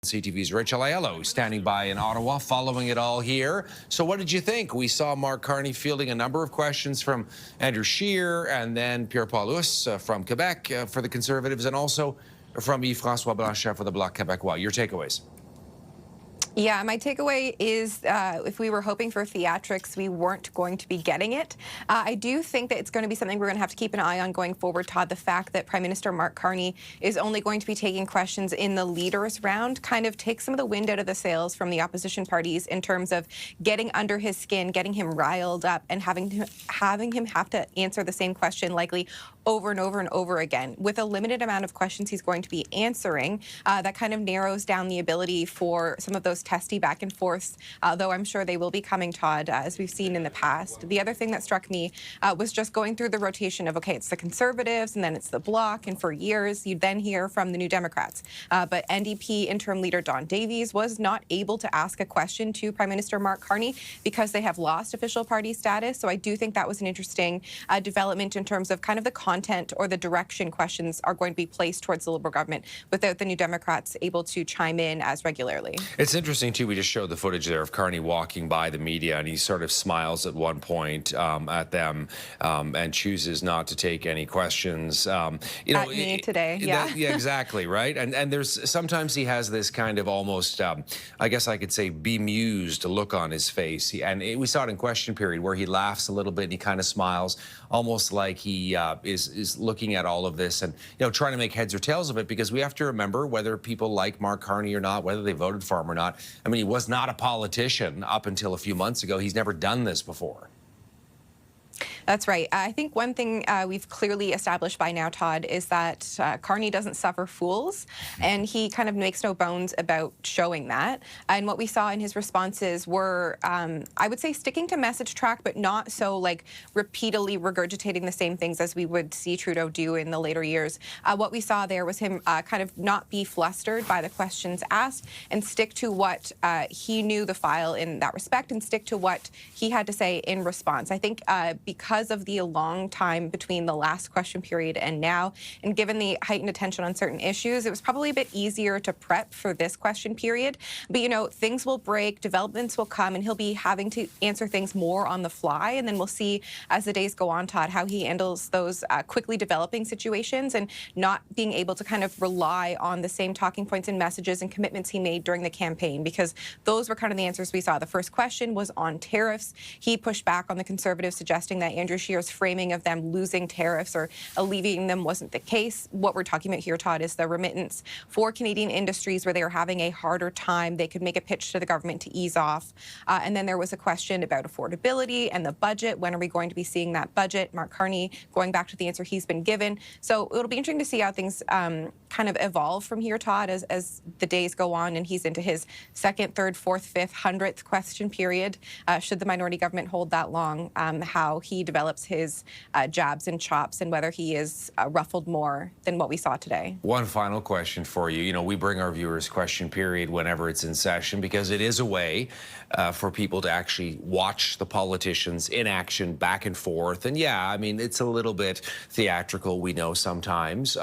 CTV's Rachel Aiello standing by in Ottawa, following it all here. So what did you think? We saw Mark Carney fielding a number of questions from Andrew Scheer and then Pierre Poilievre from Quebec for the Conservatives, and also from Yves-François Blanchet for the Bloc Québécois. Your takeaways? Yeah, my takeaway is if we were hoping for theatrics, we weren't going to be getting it. I do think that it's going to be something we're going to have to keep an eye on going forward, Todd. The fact that Prime Minister Mark Carney is only going to be taking questions in the leaders round kind of takes some of the wind out of the sails from the opposition parties in terms of getting under his skin, getting him riled up, and having him have to answer the same question likely over and over and over again. With a limited amount of questions he's going to be answering, that kind of narrows down the ability for some of those testy back and forths, though I'm sure they will be coming, Todd, as we've seen in the past. The other thing that struck me was just going through the rotation of, okay, it's the Conservatives and then it's the Bloc, and for years you'd then hear from the New Democrats. But NDP interim leader Don Davies was not able to ask a question to Prime Minister Mark Carney because they have lost official party status. So I do think that was an interesting development in terms of kind of the content or the direction questions are going to be placed towards the Liberal government without the New Democrats able to chime in as regularly. It's interesting, too. We just showed the footage there of Carney walking by the media, and he sort of smiles at one point at them and chooses not to take any questions. You know, at me today, yeah. Yeah, exactly, right? And there's sometimes he has this kind of almost, I guess I could say, bemused look on his face. We saw it in question period where he laughs a little bit and he kind of smiles, almost like he is looking at all of this and, you know, trying to make heads or tails of it, because we have to remember whether people like Mark Carney or not, whether they voted for him or not. I mean, he was not a politician up until a few months ago. He's never done this before. That's right. I think one thing we've clearly established by now, Todd, is that Carney doesn't suffer fools, and he kind of makes no bones about showing that. And what we saw in his responses were, I would say, sticking to message track, but not so like repeatedly regurgitating the same things as we would see Trudeau do in the later years. What we saw there was him kind of not be flustered by the questions asked and stick to what he knew the file in that respect and stick to what he had to say in response. I think because of the long time between the last question period and now, and given the heightened attention on certain issues, it was probably a bit easier to prep for this question period. But, you know, things will break, developments will come, and he'll be having to answer things more on the fly. And then we'll see as the days go on, Todd, how he handles those quickly developing situations and not being able to kind of rely on the same talking points and messages and commitments he made during the campaign, because those were kind of the answers we saw. The first question was on tariffs. He pushed back on the Conservatives, suggesting that Andrew Scheer's framing of them losing tariffs or alleviating them wasn't the case. What we're talking about here, Todd, is the remittance for Canadian industries where they are having a harder time. They could make a pitch to the government to ease off. And then there was a question about affordability and the budget. When are we going to be seeing that budget? Mark Carney going back to the answer he's been given. So it'll be interesting to see how things kind of evolve from here, Todd, as the days go on and he's into his second, third, fourth, fifth, 100th question period. Should the minority government hold that long, how he develops his jabs and chops and whether he is ruffled more than what we saw today. One final question for you. You know, we bring our viewers question period whenever it's in session because it is a way for people to actually watch the politicians in action back and forth. And yeah, I mean, it's a little bit theatrical, we know sometimes,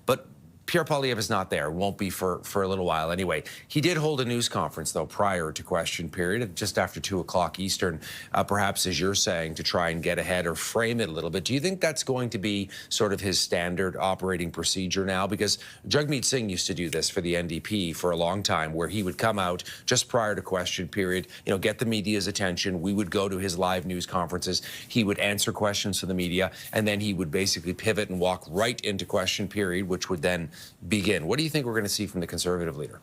but Pierre Poilievre is not there, won't be for a little while anyway. He did hold a news conference, though, prior to question period, just after 2 o'clock Eastern, perhaps, as you're saying, to try and get ahead or frame it a little bit. Do you think that's going to be sort of his standard operating procedure now? Because Jagmeet Singh used to do this for the NDP for a long time, where he would come out just prior to question period, you know, get the media's attention. We would go to his live news conferences. He would answer questions to the media, and then he would basically pivot and walk right into question period, which would then begin. What do you think we're going to see from the Conservative leader?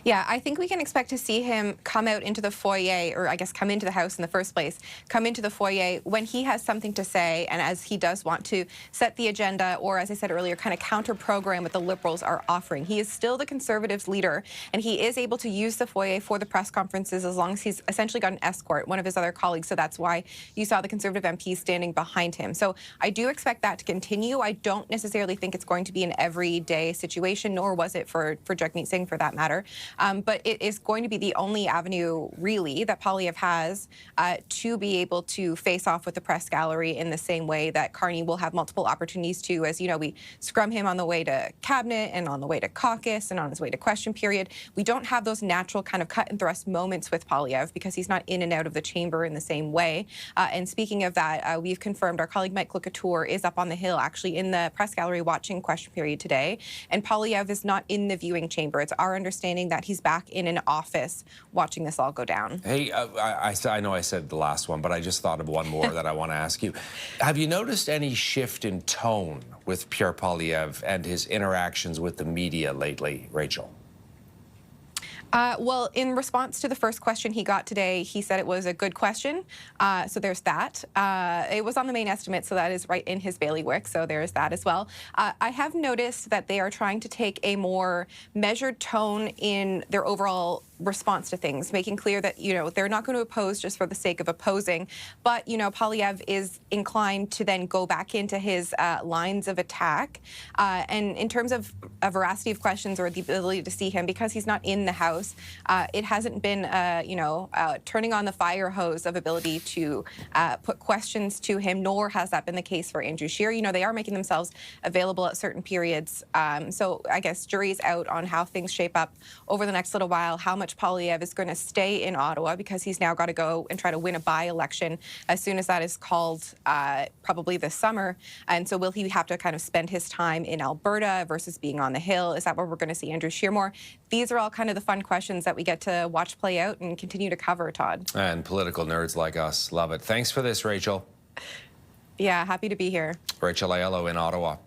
Yeah, I think we can expect to see him come out into the foyer, or I guess come into the House in the first place, come into the foyer when he has something to say, and as he does want to set the agenda, or as I said earlier, kind of counter-program what the Liberals are offering. He is still the Conservatives leader, and he is able to use the foyer for the press conferences as long as he's essentially got an escort, one of his other colleagues, so that's why you saw the Conservative MPs standing behind him. So I do expect that to continue. I don't necessarily think it's going to be an everyday situation, nor was it for Jagmeet Singh for that matter. But it is going to be the only avenue, really, that Poilievre has to be able to face off with the press gallery in the same way that Carney will have multiple opportunities to. As you know, we scrum him on the way to cabinet and on the way to caucus and on his way to question period. We don't have those natural kind of cut and thrust moments with Poilievre because he's not in and out of the chamber in the same way. And speaking of that, we've confirmed our colleague Mike Couture is up on the Hill, actually in the press gallery watching question period today. And Poilievre is not in the viewing chamber. It's our understanding that he's back in an office watching this all go down. Hey, I know I said the last one, but I just thought of one more that I want to ask you. Have you noticed any shift in tone with Pierre Poilievre and his interactions with the media lately, Rachel? Well, in response to the first question he got today, he said it was a good question. So there's that. It was on the main estimate, so that is right in his bailiwick. So there's that as well. I have noticed that they are trying to take a more measured tone in their overall response to things, making clear that, you know, they're not going to oppose just for the sake of opposing. But, you know, Poilievre is inclined to then go back into his lines of attack. And in terms of a veracity of questions or the ability to see him, because he's not in the House, it hasn't been, turning on the fire hose of ability to put questions to him, nor has that been the case for Andrew Scheer. You know, they are making themselves available at certain periods. So I guess jury's out on how things shape up over the next little while, how much Poilievre is going to stay in Ottawa, because he's now got to go and try to win a by-election as soon as that is called, probably this summer. And so will he have to kind of spend his time in Alberta versus being on the Hill? Is that where we're going to see Andrew Scheer more? These are all kind of the fun questions that we get to watch play out and continue to cover, Todd. And political nerds like us love it. Thanks for this, Rachel. Yeah, happy to be here. Rachel Aiello in Ottawa.